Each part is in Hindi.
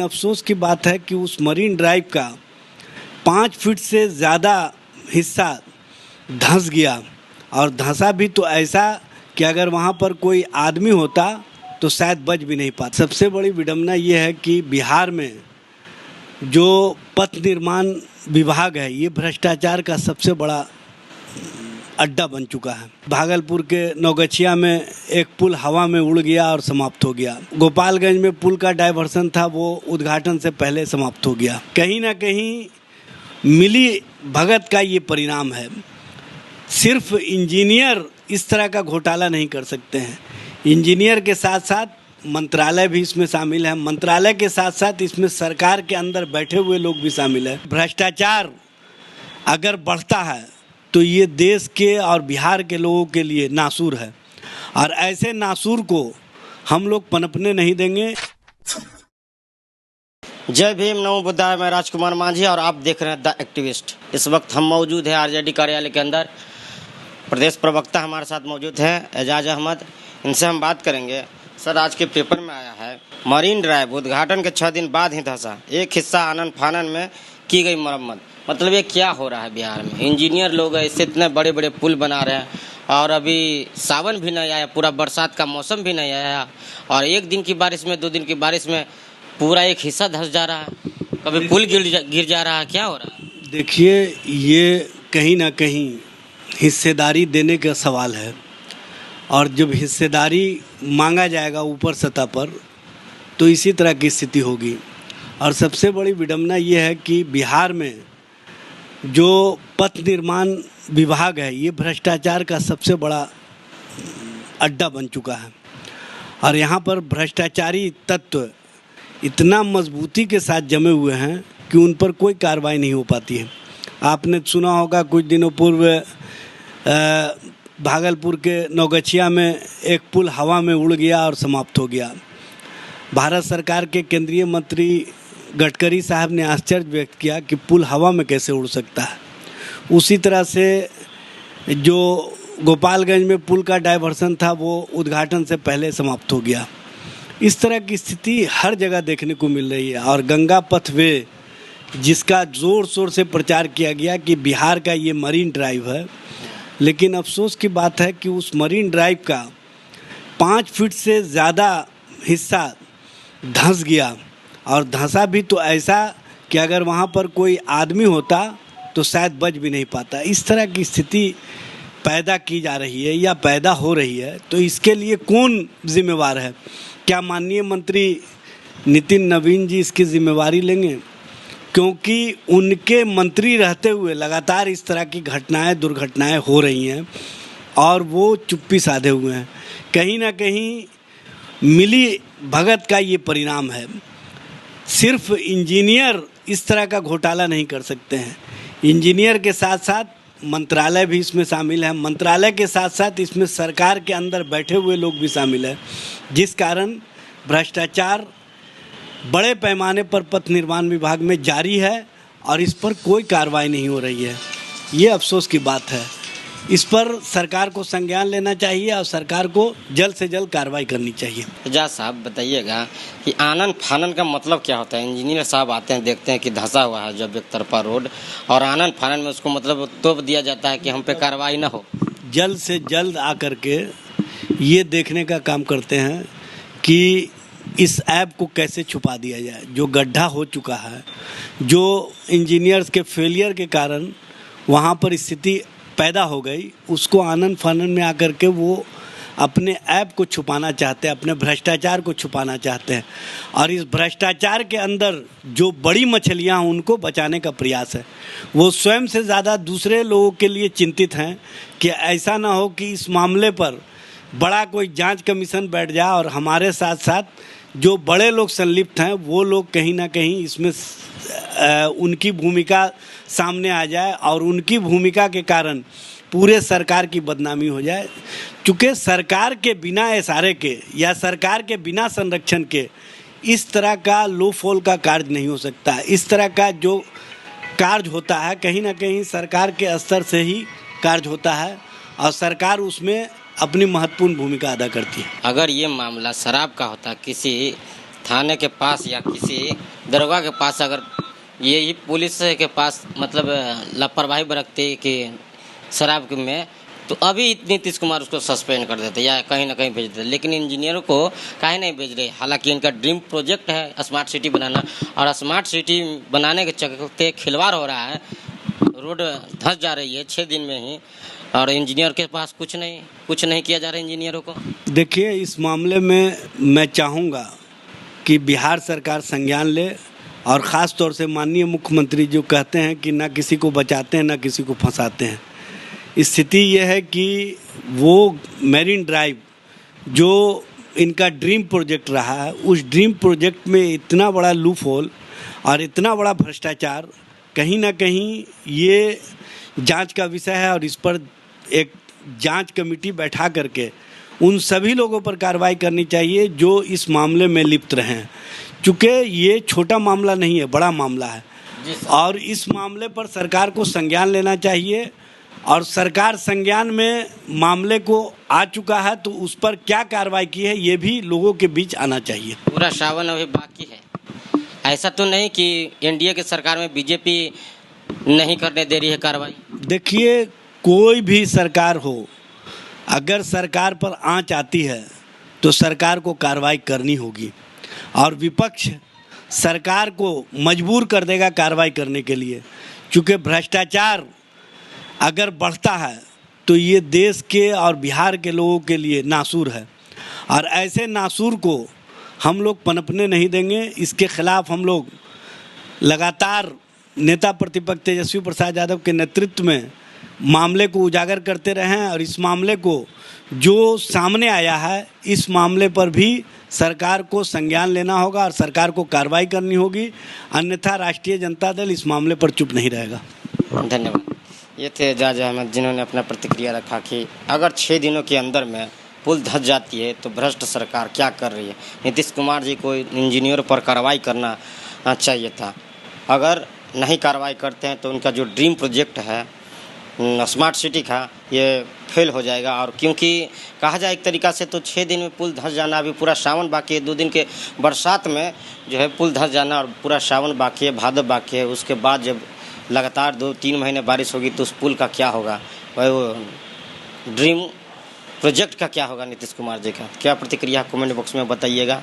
अफसोस की बात है कि उस मरीन ड्राइव का 5 फीट से ज़्यादा हिस्सा धंस गया और धंसा भी तो ऐसा कि अगर वहाँ पर कोई आदमी होता तो शायद बच भी नहीं पाता। सबसे बड़ी विडंबना ये है कि बिहार में जो पथ निर्माण विभाग है ये भ्रष्टाचार का सबसे बड़ा अड्डा बन चुका है। भागलपुर के नौगछिया में एक पुल हवा में उड़ गया और समाप्त हो गया। गोपालगंज में पुल का डायवर्सन था, वो उद्घाटन से पहले समाप्त हो गया। कहीं ना कहीं मिली भगत का ये परिणाम है। सिर्फ इंजीनियर इस तरह का घोटाला नहीं कर सकते हैं। इंजीनियर के साथ साथ मंत्रालय भी इसमें शामिल है। मंत्रालय के साथ साथ इसमें सरकार के अंदर बैठे हुए लोग भी शामिल हैं। भ्रष्टाचार अगर बढ़ता है तो ये देश के और बिहार के लोगों के लिए नासूर है और ऐसे नासूर को हम लोग पनपने नहीं देंगे। जय भीम, नमो बुद्धाय। मैं राजकुमार मांझी और आप देख रहे हैं द एक्टिविस्ट। इस वक्त हम मौजूद हैं आरजेडी कार्यालय के अंदर। प्रदेश प्रवक्ता हमारे साथ मौजूद हैं एजाज अहमद। इनसे हम बात करेंगे। सर, आज के पेपर में आया है मरीन ड्राइव उद्घाटन के 6 दिन बाद ही धंसा, एक हिस्सा आनन फानन में की गई मरम्मत। मतलब ये क्या हो रहा है बिहार में? इंजीनियर लोग इससे इतने बड़े बड़े पुल बना रहे हैं और अभी सावन भी नहीं आया, पूरा बरसात का मौसम भी नहीं आया और 1 दिन की बारिश में 2 दिन की बारिश में पूरा एक हिस्सा धंस जा रहा है, कभी पुल गिर जा रहा है। क्या हो रहा है? देखिए, ये कहीं ना कहीं हिस्सेदारी देने का सवाल है और जब हिस्सेदारी मांगा जाएगा ऊपर सतह पर तो इसी तरह की स्थिति होगी। और सबसे बड़ी विडंबना ये है कि बिहार में जो पथ निर्माण विभाग है ये भ्रष्टाचार का सबसे बड़ा अड्डा बन चुका है और यहाँ पर भ्रष्टाचारी तत्व इतना मजबूती के साथ जमे हुए हैं कि उन पर कोई कार्रवाई नहीं हो पाती है। आपने सुना होगा कुछ दिनों पूर्व भागलपुर के नौगछिया में एक पुल हवा में उड़ गया और समाप्त हो गया। भारत सरकार के केंद्रीय मंत्री गडकरी साहब ने आश्चर्य व्यक्त किया कि पुल हवा में कैसे उड़ सकता है। उसी तरह से जो गोपालगंज में पुल का डायवर्सन था वो उद्घाटन से पहले समाप्त हो गया। इस तरह की स्थिति हर जगह देखने को मिल रही है और गंगा पथवे जिसका ज़ोर शोर से प्रचार किया गया कि बिहार का ये मरीन ड्राइव है, लेकिन अफसोस की बात है कि उस मरीन ड्राइव का 5 फीट से ज़्यादा हिस्सा धंस गया और धंसा भी तो ऐसा कि अगर वहाँ पर कोई आदमी होता तो शायद बच भी नहीं पाता। इस तरह की स्थिति पैदा की जा रही है या पैदा हो रही है, तो इसके लिए कौन जिम्मेवार है? क्या माननीय मंत्री नितिन नवीन जी इसकी जिम्मेवारी लेंगे? क्योंकि उनके मंत्री रहते हुए लगातार इस तरह की घटनाएं, दुर्घटनाएं हो रही हैं और वो चुप्पी साधे हुए हैं। कहीं ना कहीं मिली भगत का ये परिणाम है। सिर्फ इंजीनियर इस तरह का घोटाला नहीं कर सकते हैं। इंजीनियर के साथ साथ मंत्रालय भी इसमें शामिल है। मंत्रालय के साथ साथ इसमें सरकार के अंदर बैठे हुए लोग भी शामिल हैं, जिस कारण भ्रष्टाचार बड़े पैमाने पर पथ निर्माण विभाग में जारी है और इस पर कोई कार्रवाई नहीं हो रही है। ये अफसोस की बात है। इस पर सरकार को संज्ञान लेना चाहिए और सरकार को जल्द से जल्द कार्रवाई करनी चाहिए। एजाज साहब, बताइएगा कि आनन फानन का मतलब क्या होता है? इंजीनियर साहब आते हैं, देखते हैं कि धंसा हुआ है जब एक तरफा रोड, और आनन फानन में उसको मतलब तोप दिया जाता है कि हम पे कार्रवाई ना हो। जल्द से जल्द आकर के ये देखने का काम करते हैं कि इस ऐप को कैसे छुपा दिया जाए। जो गड्ढा हो चुका है, जो इंजीनियर्स के फेलियर के कारण वहाँ पर स्थिति पैदा हो गई, उसको आनन फानन में आकर के वो अपने ऐप को छुपाना चाहते हैं, अपने भ्रष्टाचार को छुपाना चाहते हैं और इस भ्रष्टाचार के अंदर जो बड़ी मछलियां हैं उनको बचाने का प्रयास है। वो स्वयं से ज़्यादा दूसरे लोगों के लिए चिंतित हैं कि ऐसा ना हो कि इस मामले पर बड़ा कोई जांच कमीशन बैठ जाए और हमारे साथ साथ जो बड़े लोग संलिप्त हैं वो लोग कहीं ना कहीं इसमें उनकी भूमिका सामने आ जाए और उनकी भूमिका के कारण पूरे सरकार की बदनामी हो जाए। क्योंकि सरकार के बिना इशारे के या सरकार के बिना संरक्षण के इस तरह का लो फॉल का कार्य नहीं हो सकता। इस तरह का जो कार्य होता है कहीं ना कहीं सरकार के स्तर से ही कार्य होता है और सरकार उसमें अपनी महत्वपूर्ण भूमिका अदा करती है। अगर ये मामला शराब का होता, किसी थाने के पास या किसी दरोगा के पास अगर यही पुलिस के पास मतलब लापरवाही बरतते कि शराब में, तो अभी नीतीश कुमार उसको सस्पेंड कर देते या कहीं ना कहीं भेज देते। लेकिन इंजीनियरों को काहे नहीं भेज रहे? हालांकि इनका ड्रीम प्रोजेक्ट है स्मार्ट सिटी बनाना, और स्मार्ट सिटी बनाने के चलते खिलवाड़ हो रहा है, रोड धंस जा रही है 6 दिन में ही, और इंजीनियर के पास कुछ नहीं किया जा रहा है इंजीनियरों को। देखिए, इस मामले में मैं चाहूँगा कि बिहार सरकार संज्ञान ले, और ख़ास तौर से माननीय मुख्यमंत्री जो कहते हैं कि ना किसी को बचाते हैं ना किसी को फंसाते हैं। स्थिति ये है कि वो मैरीन ड्राइव जो इनका ड्रीम प्रोजेक्ट रहा है, उस ड्रीम प्रोजेक्ट में इतना बड़ा लूप होल और इतना बड़ा भ्रष्टाचार, कहीं ना कहीं ये जांच का विषय है, और इस पर एक जांच कमेटी बैठा करके उन सभी लोगों पर कार्रवाई करनी चाहिए जो इस मामले में लिप्त रहे हैं। चूँकि ये छोटा मामला नहीं है, बड़ा मामला है, और इस मामले पर सरकार को संज्ञान लेना चाहिए, और सरकार संज्ञान में मामले को आ चुका है तो उस पर क्या कार्रवाई की है ये भी लोगों के बीच आना चाहिए। पूरा सावन अभी बाकी है, ऐसा तो नहीं कि एनडीए की सरकार में बीजेपी नहीं करने दे रही है कार्रवाई। देखिए, कोई भी सरकार हो, अगर सरकार पर आंच आती है तो सरकार को कार्रवाई करनी होगी, और विपक्ष सरकार को मजबूर कर देगा कार्रवाई करने के लिए। चूँकि भ्रष्टाचार अगर बढ़ता है तो ये देश के और बिहार के लोगों के लिए नासूर है, और ऐसे नासूर को हम लोग पनपने नहीं देंगे। इसके खिलाफ हम लोग लगातार नेता प्रतिपक्ष तेजस्वी प्रसाद यादव के नेतृत्व में मामले को उजागर करते रहे हैं, और इस मामले को जो सामने आया है, इस मामले पर भी सरकार को संज्ञान लेना होगा और सरकार को कार्रवाई करनी होगी, अन्यथा राष्ट्रीय जनता दल इस मामले पर चुप नहीं रहेगा। धन्यवाद। ये थे एजाज अहमद, जिन्होंने अपना प्रतिक्रिया रखा कि अगर 6 दिनों के अंदर में पुल धंस जाती है तो भ्रष्ट सरकार क्या कर रही है। नीतीश कुमार जी को इंजीनियर पर कार्रवाई करना चाहिए था। अगर नहीं कार्रवाई करते हैं तो उनका जो ड्रीम प्रोजेक्ट है स्मार्ट सिटी का, ये फेल हो जाएगा। और क्योंकि कहा जाए एक तरीक़ा से तो 6 दिन में पुल धंस जाना, अभी पूरा सावन बाकी है, 2 दिन के बरसात में जो है पुल धंस जाना, और पूरा सावन बाकी है, भादव बाकी है। उसके बाद जब लगातार 2-3 महीने बारिश होगी तो उस पुल का क्या होगा, वो ड्रीम प्रोजेक्ट का क्या होगा नीतीश कुमार जी का। क्या प्रतिक्रिया कमेंट बॉक्स में बताइएगा।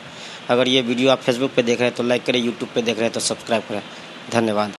अगर ये वीडियो आप फेसबुक पे देख रहे हैं तो लाइक करें, यूट्यूब पे देख रहे हैं तो सब्सक्राइब करें। धन्यवाद।